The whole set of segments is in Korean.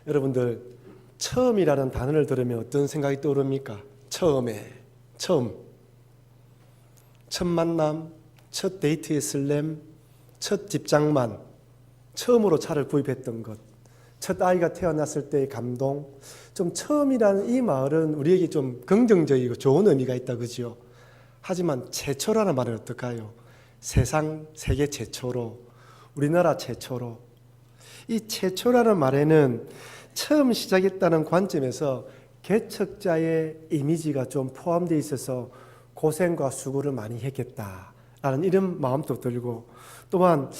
여러분들 처음이라는 단어를 들으면 어떤 생각이 떠오릅니까? 처음, 첫 만남, 첫 데이트의 설렘, 첫 집장만, 처음으로 차를 구입했던 것, 첫 아이가 태어났을 때의 감동. 좀 처음이라는 이 말은 우리에게 좀 긍정적이고 좋은 의미가 있다, 그죠? 하지만 최초라는 말은 어떨까요? 세계 최초로, 우리나라 최초로. 이 최초라는 말에는 처음 시작했다는 관점에서 개척자의 이미지가 좀 포함되어 있어서 고생과 수고를 많이 했겠다라는 이런 마음도 들고, 또한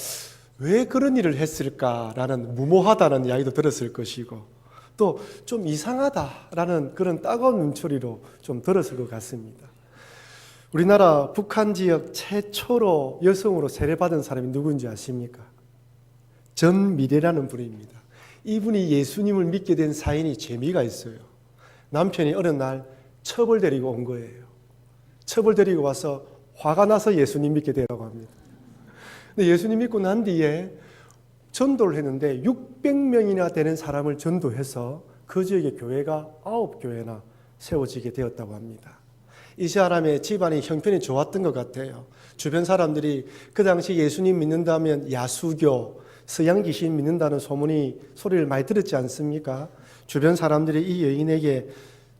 왜 그런 일을 했을까라는 무모하다는 이야기도 들었을 것이고, 또 좀 이상하다라는 그런 따가운 눈초리로 좀 들었을 것 같습니다. 우리나라 북한 지역 최초로 여성으로 세례받은 사람이 누구인지 아십니까? 전미래라는 분입니다. 이분이 예수님을 믿게 된 사연이 재미가 있어요. 남편이 어느 날 첩을 데리고 온 거예요. 첩을 데리고 와서 화가 나서 예수님 믿게 되라고 합니다. 근데 예수님 믿고 난 뒤에 전도를 했는데 600명이나 되는 사람을 전도해서 그 지역의 교회가 9교회나 세워지게 되었다고 합니다. 이 사람의 집안이 형편이 좋았던 것 같아요. 주변 사람들이 그 당시 예수님 믿는다면 야수교, 서양 귀신 믿는다는 소리를 많이 들었지 않습니까? 주변 사람들이 이 여인에게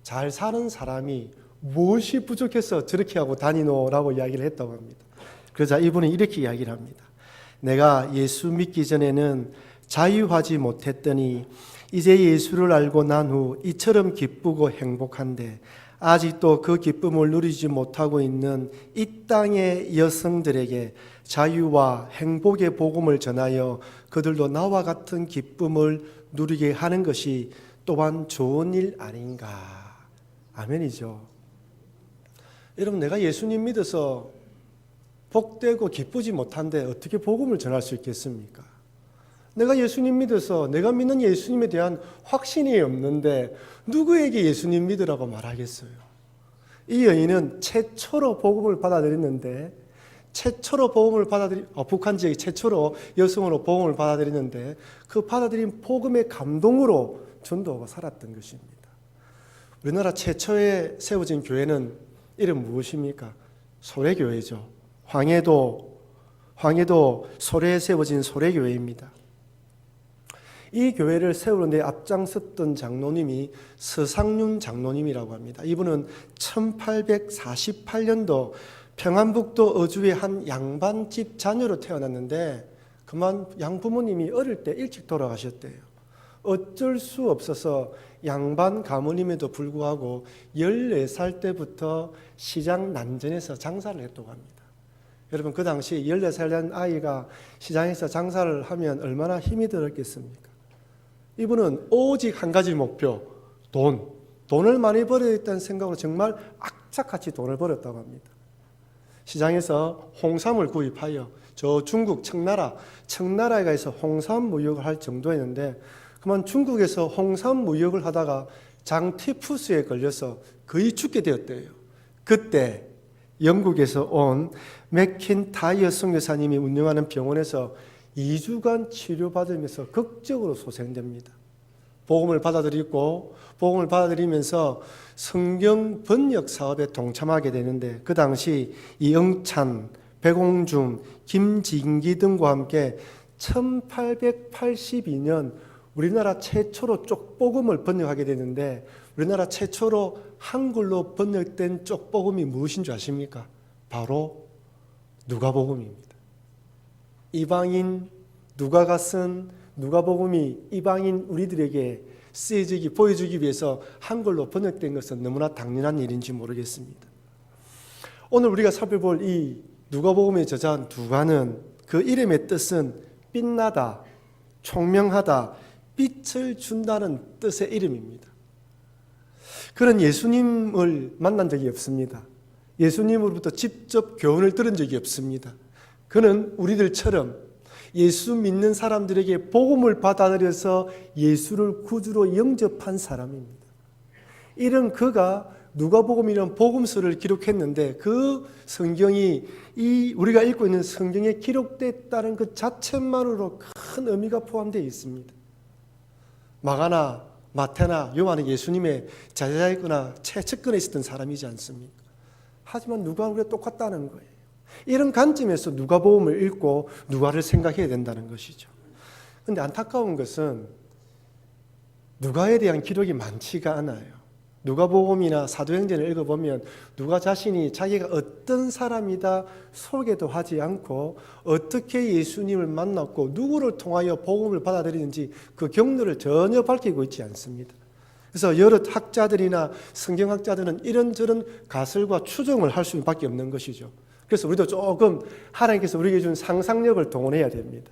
잘 사는 사람이 무엇이 부족해서 저렇게 하고 다니노라고 이야기를 했다고 합니다. 그러자 이분은 이렇게 이야기를 합니다. 내가 예수 믿기 전에는 자유하지 못했더니 이제 예수를 알고 난 후 이처럼 기쁘고 행복한데 아직도 그 기쁨을 누리지 못하고 있는 이 땅의 여성들에게 자유와 행복의 복음을 전하여 그들도 나와 같은 기쁨을 누리게 하는 것이 또한 좋은 일 아닌가. 아멘이죠. 여러분, 내가 예수님 믿어서 복되고 기쁘지 못한데 어떻게 복음을 전할 수 있겠습니까? 내가 예수님 믿어서 내가 믿는 예수님에 대한 확신이 없는데 누구에게 예수님 믿으라고 말하겠어요? 이 여인은 최초로 복음을 받아들였는데, 북한 지역이 최초로 여성으로 복음을 받아들였는데 그 받아들인 복음의 감동으로 전도하고 살았던 것입니다. 우리나라 최초에 세워진 교회는 이름 무엇입니까? 소래교회죠. 황해도 소래에 세워진 소래교회입니다. 이 교회를 세우는데 앞장섰던 장로님이 서상륜 장로님이라고 합니다. 이분은 1848년도 평안북도 어주의 한 양반집 자녀로 태어났는데 그만 양부모님이 어릴 때 일찍 돌아가셨대요. 어쩔 수 없어서 양반 가문임에도 불구하고 14살 때부터 시장 난전에서 장사를 했다고 합니다. 여러분, 그 당시 14살 된 아이가 시장에서 장사를 하면 얼마나 힘이 들었겠습니까? 이분은 오직 한 가지 목표, 돈을 많이 벌어야겠다는 생각으로 정말 악착같이 돈을 벌었다고 합니다. 시장에서 홍삼을 구입하여 저 중국 청나라에 가서 홍삼 무역을 할 정도였는데 그만 중국에서 홍삼 무역을 하다가 장티푸스에 걸려서 거의 죽게 되었대요. 그때 영국에서 온 맥킨타이어 선교사님이 운영하는 병원에서 2주간 치료받으면서 극적으로 소생됩니다. 복음을 받아들이면서 성경 번역 사업에 동참하게 되는데 그 당시 이영찬, 백홍준, 김진기 등과 함께 1882년 우리나라 최초로 쪽복음을 번역하게 되는데 우리나라 최초로 한글로 번역된 쪽복음이 무엇인 줄 아십니까? 바로 누가복음입니다. 이방인 누가가 쓴 누가복음이 이방인 우리들에게 보여주기 위해서 한글로 번역된 것은 너무나 당연한 일인지 모르겠습니다. 오늘 우리가 살펴볼 이 누가복음의 저자 누가는 그 이름의 뜻은 빛나다, 총명하다, 빛을 준다는 뜻의 이름입니다. 그는 예수님을 만난 적이 없습니다. 예수님으로부터 직접 교훈을 들은 적이 없습니다. 그는 우리들처럼 예수 믿는 사람들에게 복음을 받아들여서 예수를 구주로 영접한 사람입니다. 이런 그가 누가복음이라는 복음서를 기록했는데 그 성경이 우리가 읽고 있는 성경에 기록됐다는 그 자체만으로 큰 의미가 포함되어 있습니다. 마가나 마태나 요한은 예수님의 제자였거나 최측근에 있었던 사람이지 않습니까? 하지만 누가는 우리가 똑같다는 거예요. 이런 관점에서 누가복음을 읽고 누가를 생각해야 된다는 것이죠. 그런데 안타까운 것은 누가에 대한 기록이 많지가 않아요. 누가복음이나 사도행전을 읽어보면 누가 자신이 자기가 어떤 사람이다 소개도 하지 않고 어떻게 예수님을 만났고 누구를 통하여 복음을 받아들이는지 그 경로를 전혀 밝히고 있지 않습니다. 그래서 여러 학자들이나 성경학자들은 이런저런 가설과 추정을 할 수밖에 없는 것이죠. 그래서 우리도 조금 하나님께서 우리에게 준 상상력을 동원해야 됩니다.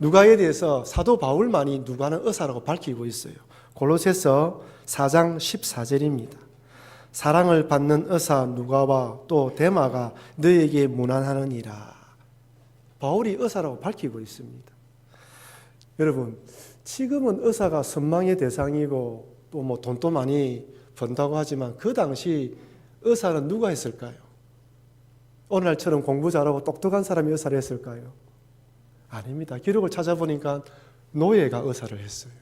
누가에 대해서 사도 바울만이 누가는 의사라고 밝히고 있어요. 골로새서 4장 14절입니다. 사랑을 받는 의사 누가와 또 데마가 너에게 문안하느니라. 바울이 의사라고 밝히고 있습니다. 여러분, 지금은 의사가 선망의 대상이고 또 뭐 돈도 많이 번다고 하지만 그 당시 의사는 누가 했을까요? 오늘날처럼 공부 잘하고 똑똑한 사람이 의사를 했을까요? 아닙니다. 기록을 찾아보니까 노예가 의사를 했어요.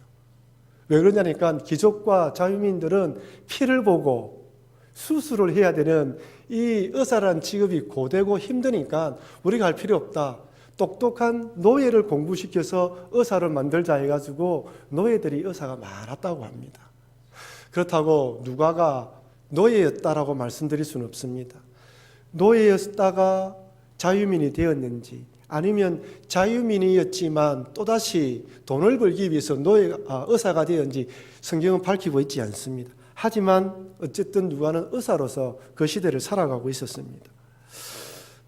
왜 그러냐니까 귀족과 자유민들은 피를 보고 수술을 해야 되는 이 의사라는 직업이 고되고 힘드니까 우리가 할 필요 없다. 똑똑한 노예를 공부시켜서 의사를 만들자 해가지고 노예들이 의사가 많았다고 합니다. 그렇다고 누가가 노예였다라고 말씀드릴 수는 없습니다. 노예였다가 자유민이 되었는지 아니면 자유민이었지만 또다시 돈을 벌기 위해서 의사가 되었는지 성경은 밝히고 있지 않습니다. 하지만 어쨌든 누가는 의사로서 그 시대를 살아가고 있었습니다.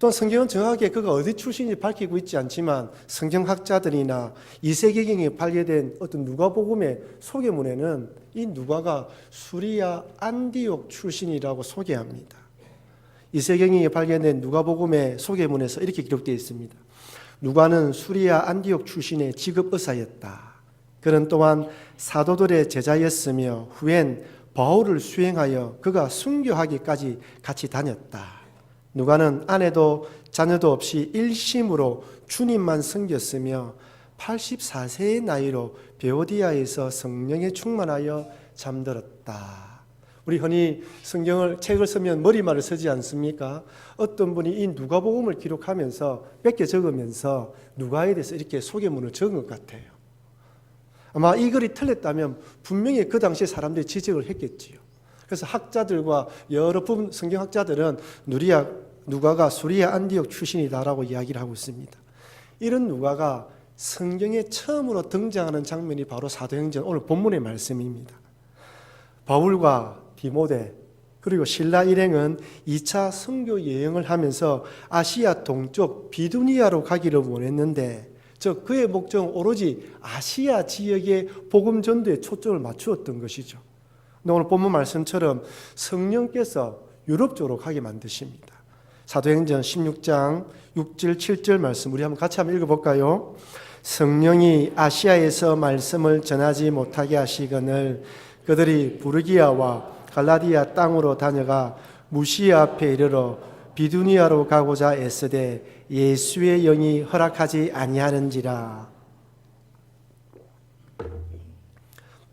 또한 성경은 정확하게 그가 어디 출신인지 밝히고 있지 않지만 성경학자들이나 2세기경에 발견된 어떤 누가복음의 소개문에는 이 누가가 수리아 안디옥 출신이라고 소개합니다. 2세기경에 발견된 누가복음의 소개문에서 이렇게 기록되어 있습니다. 누가는 수리아 안디옥 출신의 직업 의사였다. 그는 또한 사도들의 제자였으며 후엔 바울을 수행하여 그가 순교하기까지 같이 다녔다. 누가는 아내도 자녀도 없이 일심으로 주님만 섬겼으며 84세의 나이로 베오디아에서 성령에 충만하여 잠들었다. 우리 흔히 책을 쓰면 머리말을 쓰지 않습니까? 어떤 분이 이 누가복음을 기록하면서 몇 개 적으면서 누가에 대해서 이렇게 소개문을 적은 것 같아요. 아마 이 글이 틀렸다면 분명히 그 당시에 사람들이 지적을 했겠지요. 그래서 학자들과 여러 부분 성경학자들은 누가가 수리아 안디옥 출신이다라고 이야기를 하고 있습니다. 이런 누가가 성경에 처음으로 등장하는 장면이 바로 사도행전 오늘 본문의 말씀입니다. 바울과 디모데 그리고 신라 일행은 2차 선교 여행을 하면서 아시아 동쪽 비두니아로 가기를 원했는데 그의 목적은 오로지 아시아 지역의 복음 전도에 초점을 맞추었던 것이죠. 근데 오늘 본문 말씀처럼 성령께서 유럽 쪽으로 가게 만드십니다. 사도행전 16장 6절 7절 말씀 우리 같이 한번 읽어볼까요? 성령이 아시아에서 말씀을 전하지 못하게 하시거늘 그들이 부르기아와 갈라디아 땅으로 다녀가 무시아 앞에 이르러 비두니아로 가고자 애쓰되 예수의 영이 허락하지 아니하는지라.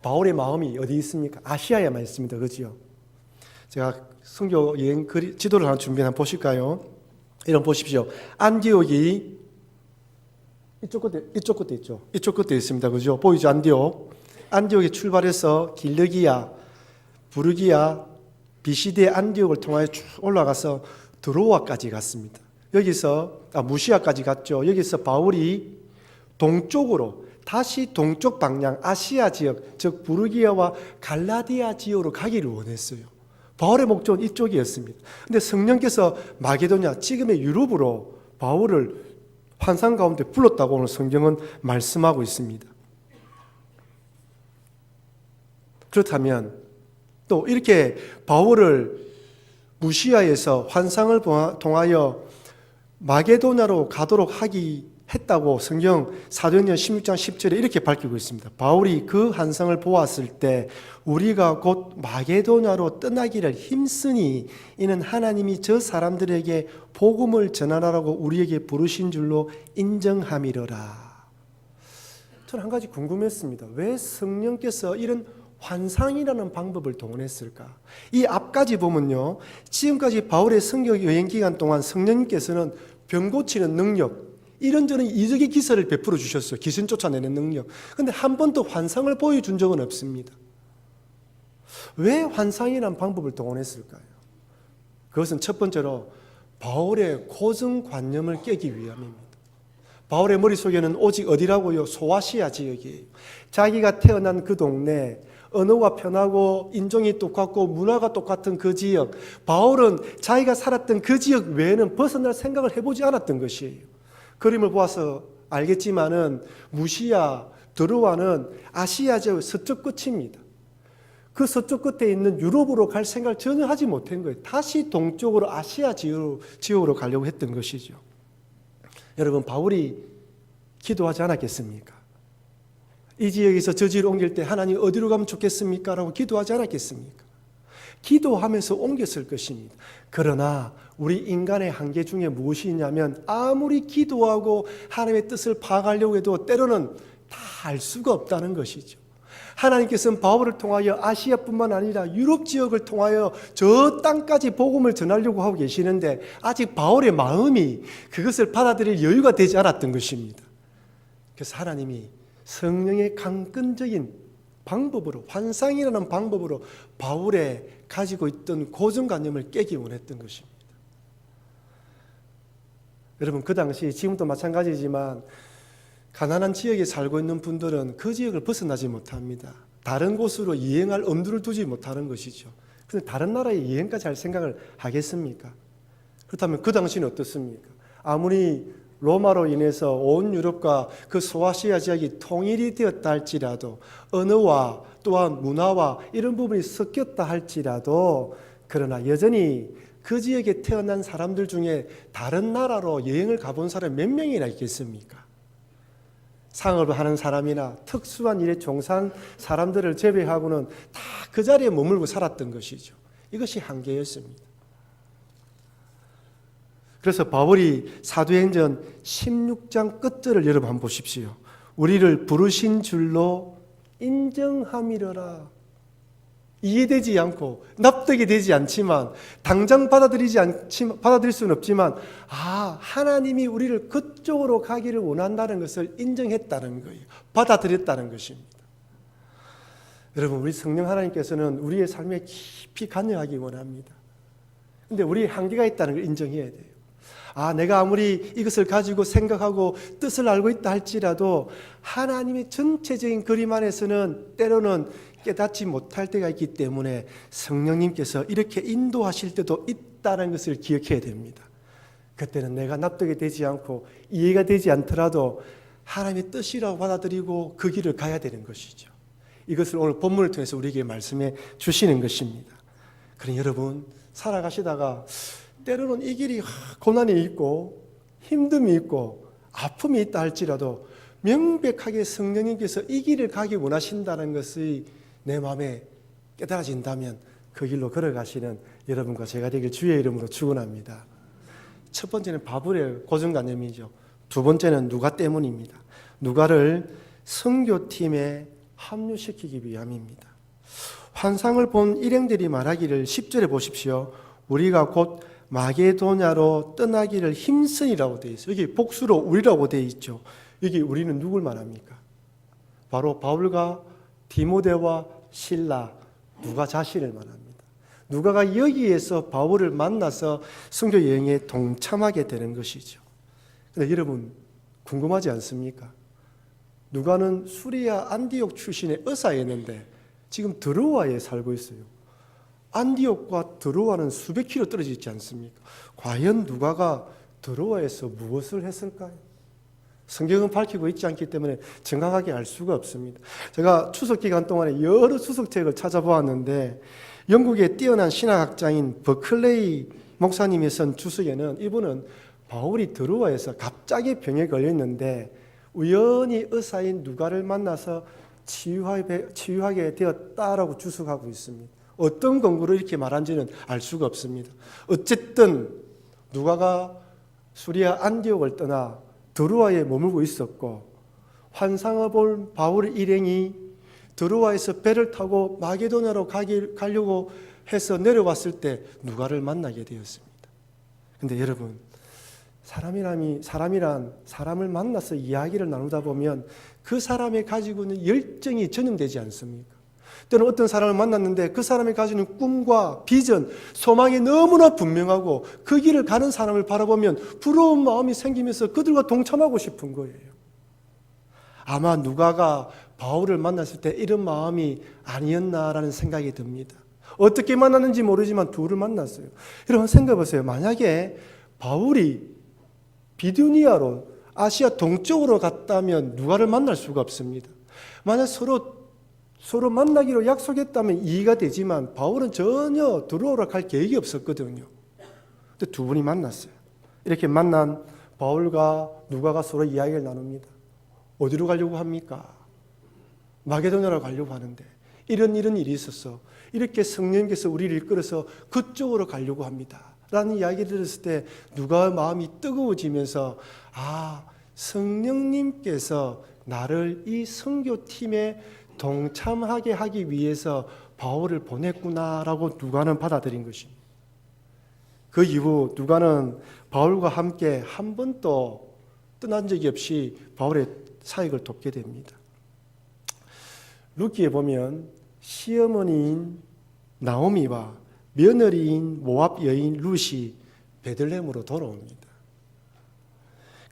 바울의 마음이 어디 있습니까? 아시아에만 있습니다. 그렇죠? 제가 선교 여행 지도를 하나 준비해 보실까요? 이런 보십시오. 안디옥이 이쪽 끝에 있죠. 이쪽 끝에 있습니다. 그죠? 보이죠? 안디옥에 출발해서 길르기아, 부르기아, 비시데 안디옥을 통하여 쭉 올라가서 드로아까지 갔습니다. 여기서 무시아까지 갔죠. 여기서 바울이 동쪽으로 다시 동쪽 방향 아시아 지역, 즉 부르기아와 갈라디아 지역으로 가기를 원했어요. 바울의 목적은 이쪽이었습니다. 그런데 성령께서 마게도냐, 지금의 유럽으로 바울을 환상 가운데 불렀다고 오늘 성경은 말씀하고 있습니다. 그렇다면 또 이렇게 바울을 무시아에서 환상을 통하여 마게도냐로 가도록 했다고 성경 사도행전 16장 10절에 이렇게 밝히고 있습니다. 바울이 그 환상을 보았을 때 우리가 곧 마게도냐로 떠나기를 힘쓰니 이는 하나님이 저 사람들에게 복음을 전하라고 우리에게 부르신 줄로 인정함이로라. 저는 한 가지 궁금했습니다. 왜 성령께서 이런 환상이라는 방법을 동원했을까? 이 앞까지 보면요, 지금까지 바울의 선교 여행 기간 동안 성령님께서는 병 고치는 능력, 이런저런 이적의 기사를 베풀어 주셨어요. 귀신 쫓아내는 능력. 그런데 한 번도 환상을 보여준 적은 없습니다. 왜 환상이라는 방법을 동원했을까요? 그것은 첫 번째로 바울의 고정관념을 깨기 위함입니다. 바울의 머릿속에는 오직 어디라고요? 소아시아 지역이에요. 자기가 태어난 그 동네, 언어가 편하고 인종이 똑같고 문화가 똑같은 그 지역, 바울은 자기가 살았던 그 지역 외에는 벗어날 생각을 해보지 않았던 것이에요. 그림을 보아서 알겠지만은 무시아, 드로아는 아시아 지역 서쪽 끝입니다. 그 서쪽 끝에 있는 유럽으로 갈 생각을 전혀 하지 못한 거예요. 다시 동쪽으로 아시아 지역으로 가려고 했던 것이죠. 여러분, 바울이 기도하지 않았겠습니까? 이 지역에서 저 지역을 옮길 때 하나님 어디로 가면 좋겠습니까? 라고 기도하지 않았겠습니까? 기도하면서 옮겼을 것입니다. 그러나 우리 인간의 한계 중에 무엇이 있냐면 아무리 기도하고 하나님의 뜻을 파악하려고 해도 때로는 다 알 수가 없다는 것이죠. 하나님께서는 바울을 통하여 아시아뿐만 아니라 유럽 지역을 통하여 저 땅까지 복음을 전하려고 하고 계시는데 아직 바울의 마음이 그것을 받아들일 여유가 되지 않았던 것입니다. 그래서 하나님이 성령의 강권적인 방법으로, 환상이라는 방법으로 바울의 가지고 있던 고정관념을 깨기 원했던 것입니다. 여러분, 그 당시 지금도 마찬가지지만 가난한 지역에 살고 있는 분들은 그 지역을 벗어나지 못합니다. 다른 곳으로 여행할 엄두를 두지 못하는 것이죠. 그런데 다른 나라에 여행까지 할 생각을 하겠습니까? 그렇다면 그 당시는 어떻습니까? 아무리 로마로 인해서 온 유럽과 그 소아시아 지역이 통일이 되었다 할지라도 언어와 또한 문화와 이런 부분이 섞였다 할지라도 그러나 여전히 그 지역에 태어난 사람들 중에 다른 나라로 여행을 가본 사람이 몇 명이나 있겠습니까? 상업을 하는 사람이나 특수한 일에 종사한 사람들을 제외하고는 다 그 자리에 머물고 살았던 것이죠. 이것이 한계였습니다. 그래서 바울이 사도행전 16장 끝절을 여러분 한번 보십시오. 우리를 부르신 줄로 인정함이러라. 이해되지 않고 납득이 되지 않지만 당장 받아들일 수는 없지만 하나님이 우리를 그쪽으로 가기를 원한다는 것을 인정했다는 거예요. 받아들였다는 것입니다. 여러분, 우리 성령 하나님께서는 우리의 삶에 깊이 관여하기 원합니다. 그런데 우리의 한계가 있다는 걸 인정해야 돼요. 내가 아무리 이것을 가지고 생각하고 뜻을 알고 있다 할지라도 하나님의 전체적인 그림 안에서는 때로는 깨닫지 못할 때가 있기 때문에 성령님께서 이렇게 인도하실 때도 있다는 것을 기억해야 됩니다. 그때는 내가 납득이 되지 않고 이해가 되지 않더라도 하나님의 뜻이라고 받아들이고 그 길을 가야 되는 것이죠. 이것을 오늘 본문을 통해서 우리에게 말씀해 주시는 것입니다. 그러니 여러분, 살아가시다가 때로는 이 길이 고난이 있고 힘듦이 있고 아픔이 있다 할지라도 명백하게 성령님께서 이 길을 가기 원하신다는 것이 내 마음에 깨달아진다면 그 길로 걸어가시는 여러분과 제가 되길 주의 이름으로 축원합니다. 첫 번째는 바울의 고정관념이죠. 두 번째는 누가 때문입니다. 누가를 선교팀에 합류시키기 위함입니다. 환상을 본 일행들이 말하기를 10절에 보십시오. 우리가 곧 마게도냐로 떠나기를 힘쓰니라고 되어 있어요. 여기 복수로 우리라고 되어 있죠. 여기 우리는 누굴 말합니까? 바로 바울과 디모데와 실라, 누가 자신을 말합니다. 누가가 여기에서 바울을 만나서 선교 여행에 동참하게 되는 것이죠. 그런데 여러분, 궁금하지 않습니까? 누가는 수리아 안디옥 출신의 의사였는데 지금 드로아에 살고 있어요. 안디옥과 드로아는 수백 킬로 떨어져 있지 않습니까? 과연 누가가 드로아에서 무엇을 했을까요? 성경은 밝히고 있지 않기 때문에 정확하게 알 수가 없습니다. 제가 추석 기간 동안에 여러 추석책을 찾아보았는데 영국의 뛰어난 신학학자인 버클레이 목사님이 쓴 주석에는 이분은 바울이 드로아에서 갑자기 병에 걸렸는데 우연히 의사인 누가를 만나서 치유하게 되었다라고 주석하고 있습니다. 어떤 근거로 이렇게 말한지는 알 수가 없습니다. 어쨌든 누가가 수리아 안디옥을 떠나 드로아에 머물고 있었고 환상을 본 바울 일행이 드로아에서 배를 타고 마게도냐로 가려고 해서 내려왔을 때 누가를 만나게 되었습니다. 근데 여러분, 사람이란 사람을 만나서 이야기를 나누다 보면 그 사람이 가지고 있는 열정이 전염되지 않습니까? 때는 어떤 사람을 만났는데 그 사람이 가지고 있는 꿈과 비전, 소망이 너무나 분명하고 그 길을 가는 사람을 바라보면 부러운 마음이 생기면서 그들과 동참하고 싶은 거예요. 아마 누가가 바울을 만났을 때 이런 마음이 아니었나라는 생각이 듭니다. 어떻게 만났는지 모르지만 둘을 만났어요. 여러분 생각해 보세요. 만약에 바울이 비두니아로 아시아 동쪽으로 갔다면 누가를 만날 수가 없습니다. 만약 서로 만나기로 약속했다면 이해가 되지만 바울은 전혀 드로아로 갈 계획이 없었거든요. 근데 두 분이 만났어요. 이렇게 만난 바울과 누가가 서로 이야기를 나눕니다. 어디로 가려고 합니까? 마게도냐로 가려고 하는데 이런 일이 있었어. 이렇게 성령께서 우리를 이끌어서 그쪽으로 가려고 합니다. 라는 이야기를 들었을 때 누가의 마음이 뜨거워지면서 성령님께서 나를 이 선교팀에 동참하게 하기 위해서 바울을 보냈구나라고 누가는 받아들인 것입니다. 그 이후 누가는 바울과 함께 한 번도 떠난 적이 없이 바울의 사역을 돕게 됩니다. 루키에 보면 시어머니인 나오미와 며느리인 모압 여인 룻이 베들레헴으로 돌아옵니다.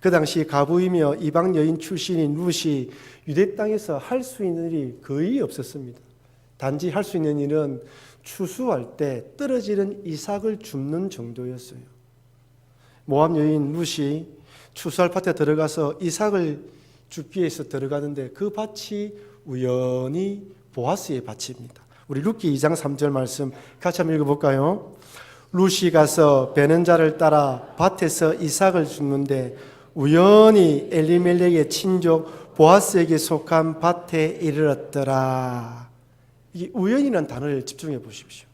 그 당시 가부이며 이방 여인 출신인 룻이 유대 땅에서 할 수 있는 일이 거의 없었습니다. 단지 할 수 있는 일은 추수할 때 떨어지는 이삭을 줍는 정도였어요. 모압 여인 룻이 추수할 밭에 들어가서 이삭을 줍기 위해서 들어가는데 그 밭이 우연히 보아스의 밭입니다. 우리 룻기 2장 3절 말씀 같이 한번 읽어볼까요? 룻이 가서 베는 자를 따라 밭에서 이삭을 줍는데 우연히 엘리멜렉의 친족 보아스에게 속한 밭에 이르렀더라. 이 우연이라는 단어를 집중해 보십시오.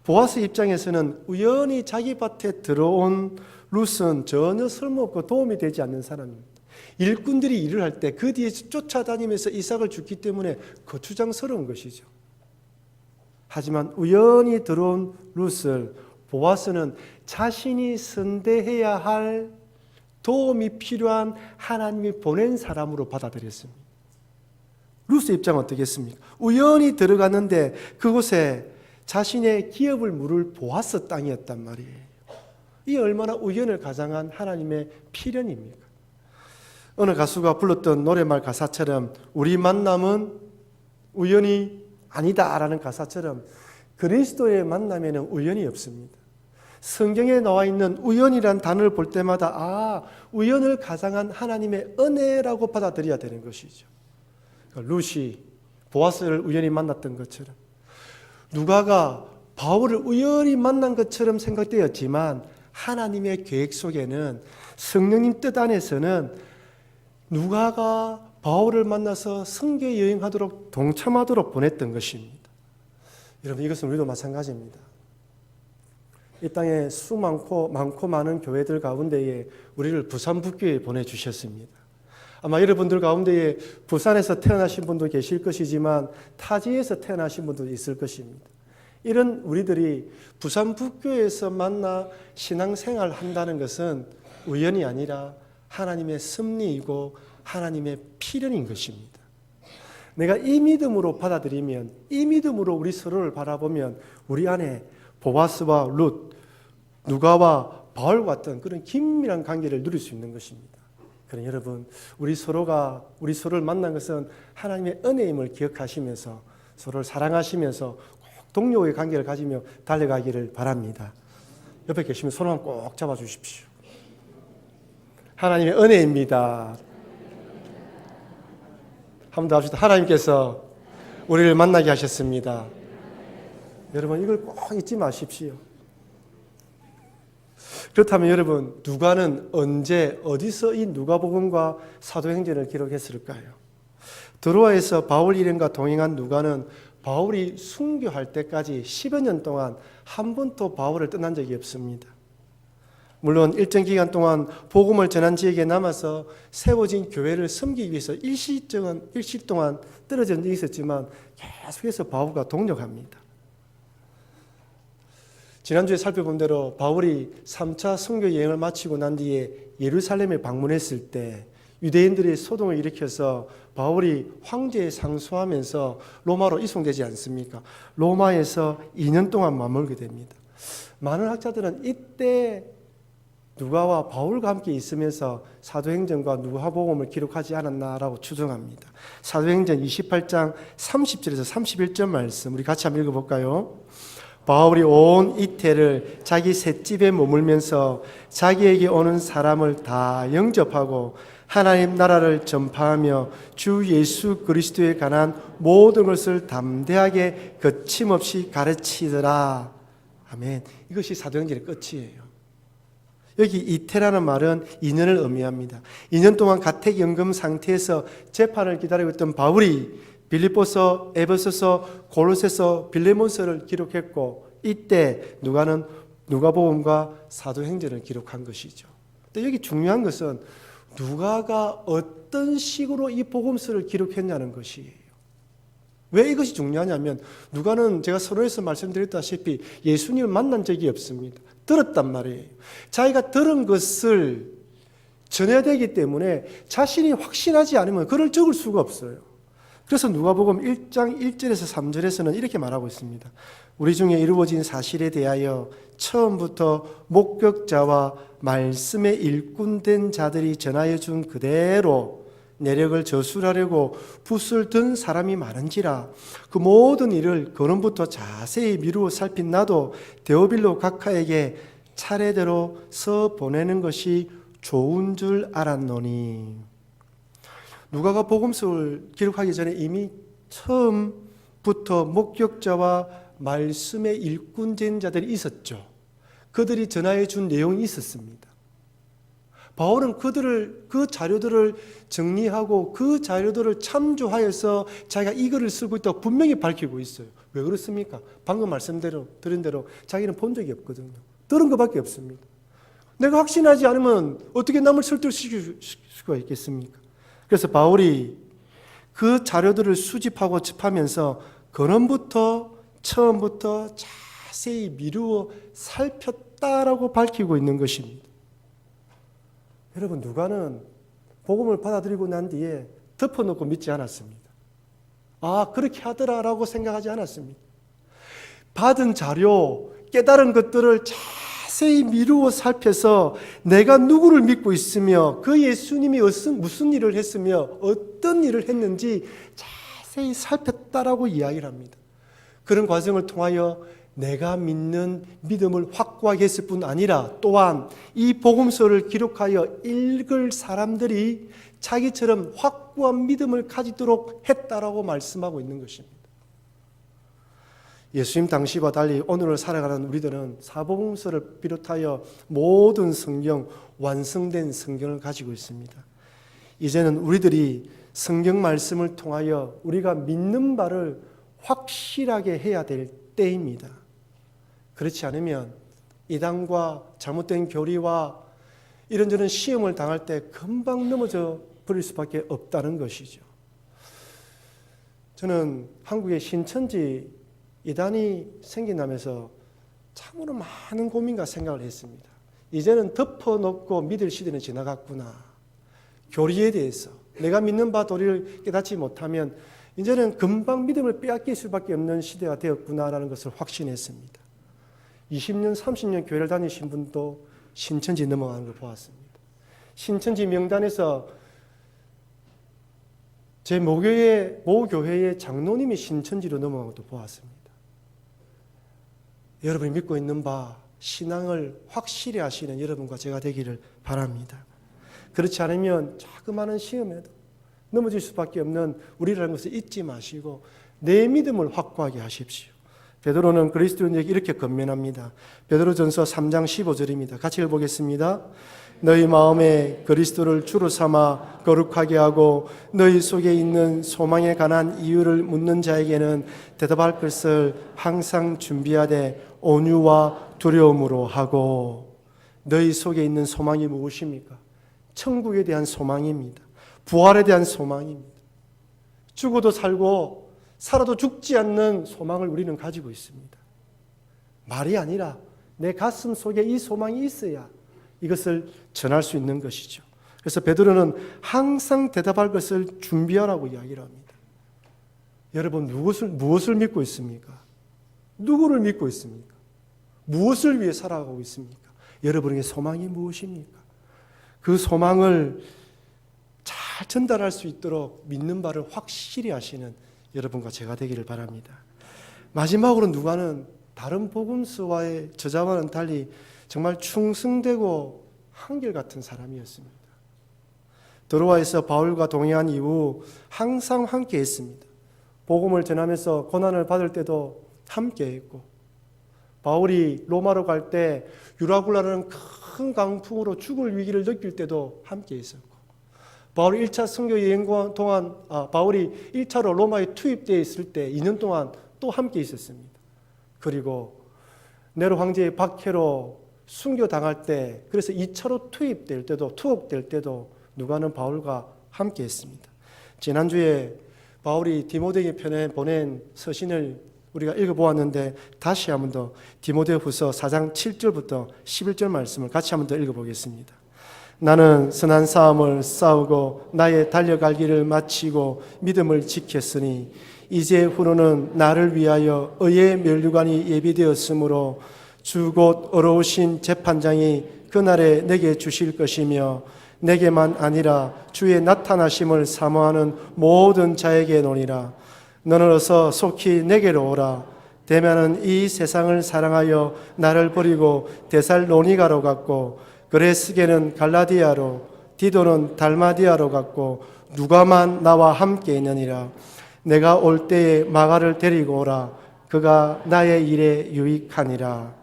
보아스 입장에서는 우연히 자기 밭에 들어온 룻은 전혀 쓸모없고 도움이 되지 않는 사람입니다. 일꾼들이 일을 할 때 그 뒤에 쫓아다니면서 이삭을 줍기 때문에 거추장스러운 것이죠. 하지만 우연히 들어온 룻을 보아스는 자신이 선대해야 할 도움이 필요한 하나님이 보낸 사람으로 받아들였습니다. 룻의 입장은 어떻겠습니까? 우연히 들어갔는데 그곳에 자신의 기업을 물을 보아스 땅이었단 말이에요. 이 얼마나 우연을 가장한 하나님의 필연입니까? 어느 가수가 불렀던 노래말 가사처럼 우리 만남은 우연이 아니다라는 가사처럼 그리스도의 만남에는 우연이 없습니다. 성경에 나와 있는 우연이란 단어를 볼 때마다 우연을 가장한 하나님의 은혜라고 받아들여야 되는 것이죠. 룻이 보아스를 우연히 만났던 것처럼 누가가 바울을 우연히 만난 것처럼 생각되었지만 하나님의 계획 속에는 성령님 뜻 안에서는 누가가 바울을 만나서 선교 여행하도록 동참하도록 보냈던 것입니다. 여러분 이것은 우리도 마찬가지입니다. 이 땅에 수많고 많은 교회들 가운데에 우리를 부산북교에 보내주셨습니다. 아마 여러분들 가운데에 부산에서 태어나신 분도 계실 것이지만 타지에서 태어나신 분도 있을 것입니다. 이런 우리들이 부산북교에서 만나 신앙생활을 한다는 것은 우연이 아니라 하나님의 섭리이고 하나님의 필연인 것입니다. 내가 이 믿음으로 받아들이면 이 믿음으로 우리 서로를 바라보면 우리 안에 보아스와 룻, 누가와 바울 같은 그런 긴밀한 관계를 누릴 수 있는 것입니다. 그러나 여러분 우리 서로를 만난 것은 하나님의 은혜임을 기억하시면서 서로를 사랑하시면서 꼭 동료의 관계를 가지며 달려가기를 바랍니다. 옆에 계시면 손 한번 꼭 잡아주십시오. 하나님의 은혜입니다. 한 번 더 합시다. 하나님께서 우리를 만나게 하셨습니다. 여러분 이걸 꼭 잊지 마십시오. 그렇다면 여러분 누가는 언제 어디서 이 누가복음과 사도행전을 기록했을까요? 드로아에서 바울 일행과 동행한 누가는 바울이 순교할 때까지 10여 년 동안 한 번도 바울을 떠난 적이 없습니다. 물론 일정 기간 동안 복음을 전한 지역에 남아서 세워진 교회를 섬기기 위해서 일시 동안 떨어진 적이 있었지만 계속해서 바울과 동력합니다. 지난주에 살펴본 대로 바울이 3차 선교 여행을 마치고 난 뒤에 예루살렘에 방문했을 때 유대인들이 소동을 일으켜서 바울이 황제에 상소하면서 로마로 이송되지 않습니까? 로마에서 2년 동안 머물게 됩니다. 많은 학자들은 이때 누가와 바울과 함께 있으면서 사도행전과 누가복음을 기록하지 않았나라고 추정합니다. 사도행전 28장 30절에서 31절 말씀 우리 같이 한번 읽어볼까요? 바울이 온 이태를 자기 셋집에 머물면서 자기에게 오는 사람을 다 영접하고 하나님 나라를 전파하며 주 예수 그리스도에 관한 모든 것을 담대하게 거침없이 가르치더라. 아멘. 이것이 사도행전의 끝이에요. 여기 이태라는 말은 2년을 의미합니다. 2년 동안 가택연금 상태에서 재판을 기다리고 있던 바울이 빌립보서, 에베소서, 골로새서, 빌레몬서를 기록했고 이때 누가는 누가복음과 사도행전을 기록한 것이죠. 근데 여기 중요한 것은 누가가 어떤 식으로 이 복음서를 기록했냐는 것이에요. 왜 이것이 중요하냐면 누가는 제가 서론에서 말씀드렸다시피 예수님을 만난 적이 없습니다. 들었단 말이에요. 자기가 들은 것을 전해야 되기 때문에 자신이 확신하지 않으면 글을 적을 수가 없어요. 그래서 누가복음 1장 1절에서 3절에서는 이렇게 말하고 있습니다. 우리 중에 이루어진 사실에 대하여 처음부터 목격자와 말씀에 일꾼된 자들이 전하여 준 그대로 내력을 저술하려고 붓을 든 사람이 많은지라 그 모든 일을 근원부터 자세히 미루어 살핀 나도 데오빌로 각하에게 차례대로 써 보내는 것이 좋은 줄 알았노니. 누가가 복음서를 기록하기 전에 이미 처음부터 목격자와 말씀의 일꾼된 자들이 있었죠. 그들이 전하여 준 내용이 있었습니다. 바울은 그 자료들을 정리하고 그 자료들을 참조하여서 자기가 이 글을 쓰고 있다고 분명히 밝히고 있어요. 왜 그렇습니까? 방금 말씀드린 대로 자기는 본 적이 없거든요. 들은 것밖에 없습니다. 내가 확신하지 않으면 어떻게 남을 설득시킬 수가 있겠습니까? 그래서 바울이 그 자료들을 수집하고 접하면서 근원부터 처음부터 자세히 미루어 살폈다라고 밝히고 있는 것입니다. 여러분, 누가는 복음을 받아들이고 난 뒤에 덮어놓고 믿지 않았습니다. 아, 그렇게 하더라라고 생각하지 않았습니다. 받은 자료, 깨달은 것들을 자세히 미루어 살펴서 내가 누구를 믿고 있으며 그 예수님이 무슨 일을 했으며 어떤 일을 했는지 자세히 살폈다라고 이야기를 합니다. 그런 과정을 통하여 내가 믿는 믿음을 확고하게 했을 뿐 아니라 또한 이 복음서를 기록하여 읽을 사람들이 자기처럼 확고한 믿음을 가지도록 했다라고 말씀하고 있는 것입니다. 예수님 당시와 달리 오늘을 살아가는 우리들은 사복음서를 비롯하여 모든 성경, 완성된 성경을 가지고 있습니다. 이제는 우리들이 성경 말씀을 통하여 우리가 믿는 바를 확실하게 해야 될 때입니다. 그렇지 않으면 이단과 잘못된 교리와 이런저런 시험을 당할 때 금방 넘어져 버릴 수밖에 없다는 것이죠. 저는 한국의 신천지 이단이 생겨나면서 참으로 많은 고민과 생각을 했습니다. 이제는 덮어놓고 믿을 시대는 지나갔구나. 교리에 대해서 내가 믿는 바 도리를 깨닫지 못하면 이제는 금방 믿음을 빼앗길 수밖에 없는 시대가 되었구나라는 것을 확신했습니다. 20년, 30년 교회를 다니신 분도 신천지 넘어가는 걸 보았습니다. 신천지 명단에서 제 모교회의 장로님이 신천지로 넘어간 것도 보았습니다. 여러분이 믿고 있는 바 신앙을 확실히 하시는 여러분과 제가 되기를 바랍니다. 그렇지 않으면 자그마한 시험에도 넘어질 수밖에 없는 우리라는 것을 잊지 마시고 내 믿음을 확고하게 하십시오. 베드로는 그리스도인에게 이렇게 권면합니다. 베드로전서 3장 15절입니다. 같이 읽어보겠습니다. 너희 마음에 그리스도를 주로 삼아 거룩하게 하고 너희 속에 있는 소망에 관한 이유를 묻는 자에게는 대답할 것을 항상 준비하되 온유와 두려움으로 하고. 너희 속에 있는 소망이 무엇입니까? 천국에 대한 소망입니다. 부활에 대한 소망입니다. 죽어도 살고 살아도 죽지 않는 소망을 우리는 가지고 있습니다. 말이 아니라 내 가슴 속에 이 소망이 있어야 이것을 전할 수 있는 것이죠. 그래서 베드로는 항상 대답할 것을 준비하라고 이야기를 합니다. 여러분 무엇을 믿고 있습니까? 누구를 믿고 있습니까? 무엇을 위해 살아가고 있습니까? 여러분에게 소망이 무엇입니까? 그 소망을 잘 전달할 수 있도록 믿는 바를 확실히 하시는 여러분과 제가 되기를 바랍니다. 마지막으로 누가는 다른 복음서와의 저자와는 달리 정말 충성되고 한결같은 사람이었습니다. 드로아에서 바울과 동행한 이후 항상 함께 했습니다. 복음을 전하면서 고난을 받을 때도 함께 했고, 바울이 로마로 갈 때 유라굴라라는 큰 강풍으로 죽을 위기를 느낄 때도 함께 있었고, 바울이 1차 선교 여행 동안 바울이 1차로 로마에 투입되어 있을 때 2년 동안 또 함께 있었습니다. 그리고 네로 황제의 박해로 순교당할 때, 그래서 2차로 투입될 때도, 투옥될 때도 누가는 바울과 함께 했습니다. 지난주에 바울이 디모데에게 보낸 서신을 우리가 읽어보았는데, 다시 한 번 더 디모데후서 4장 7절부터 11절 말씀을 같이 한 번 더 읽어보겠습니다. 나는 선한 싸움을 싸우고 나의 달려갈 길을 마치고 믿음을 지켰으니 이제 후로는 나를 위하여 의의 면류관이 예비되었으므로 주 곧 어려우신 재판장이 그날에 내게 주실 것이며 내게만 아니라 주의 나타나심을 사모하는 모든 자에게 노니라. 너는 어서 속히 내게로 오라. 데마는 이 세상을 사랑하여 나를 버리고 데살로니가로 갔고, 그레스게는 갈라디아로, 디도는 달마디아로 갔고, 누가만 나와 함께 있느니라. 내가 올 때에 마가를 데리고 오라. 그가 나의 일에 유익하니라.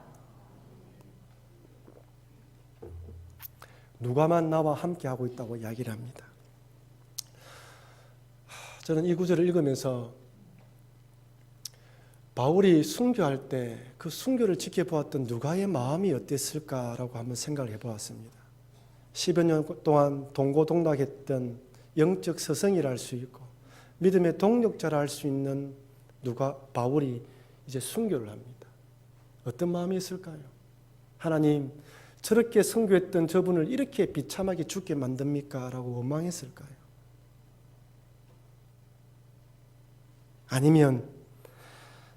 누가만 나와 함께 하고 있다고 이야기를 합니다. 저는 이 구절을 읽으면서 바울이 순교할 때 그 순교를 지켜보았던 누가의 마음이 어땠을까라고 한번 생각을 해보았습니다. 10여 년 동안 동고동락했던 영적 스승이라 할 수 있고 믿음의 동력자라 할 수 있는 바울이 이제 순교를 합니다. 어떤 마음이 있을까요? 하나님, 저렇게 순교했던 저분을 이렇게 비참하게 죽게 만듭니까? 라고 원망했을까요? 아니면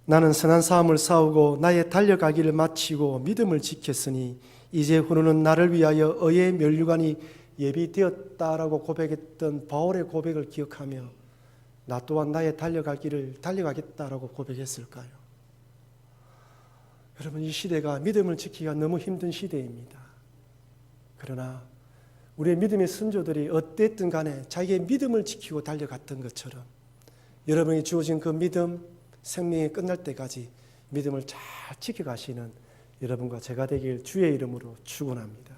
나는 선한 싸움을 싸우고 나의 달려가기를 마치고 믿음을 지켰으니 이제 후로는 나를 위하여 의의 면류관이 예비되었다라고 고백했던 바울의 고백을 기억하며 나 또한 나의 달려가기를 달려가겠다라고 고백했을까요? 여러분, 이 시대가 믿음을 지키기가 너무 힘든 시대입니다. 그러나 우리의 믿음의 선조들이 어땠든 간에 자기의 믿음을 지키고 달려갔던 것처럼 여러분이 주어진 그 믿음, 생명이 끝날 때까지 믿음을 잘 지켜가시는 여러분과 제가 되길 주의 이름으로 축원합니다.